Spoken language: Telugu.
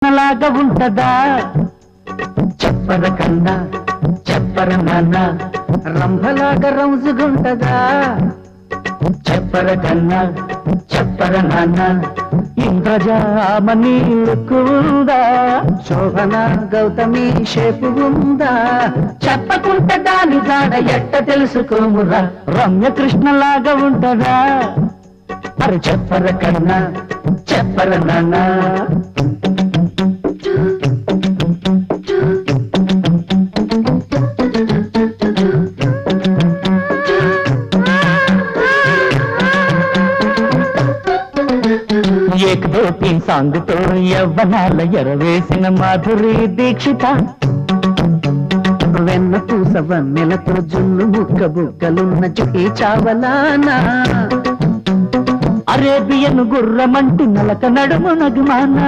లాగా ఉంటదా చెప్పర కన్నా చెప్పర నాన్న రంభలాగా రంజుగుంటదా చెప్పర కన్నా చెప్పర నాన్న ఇంద్రజామని లుక్కుందా శోభన గౌతమి షేపు ఉందా చెప్పకుంటే దాని జాడ ఎట్ట తెలుసుకోమురా రమ్య కృష్ణలాగా ఉంటదా అరే చెప్పర కన్నా చెప్పర నాన్న एक दो तीन సాంగ్ తో యవ్వనాల ఎరవేసిన మాధురి దీక్షిత వెన్న పూసవ నెలతో జున్ను ముక్క బుగ్గలున్న చుట్టి చావలానా అరేబియన్ గుర్రమంటి నలక నడుము నగుమానా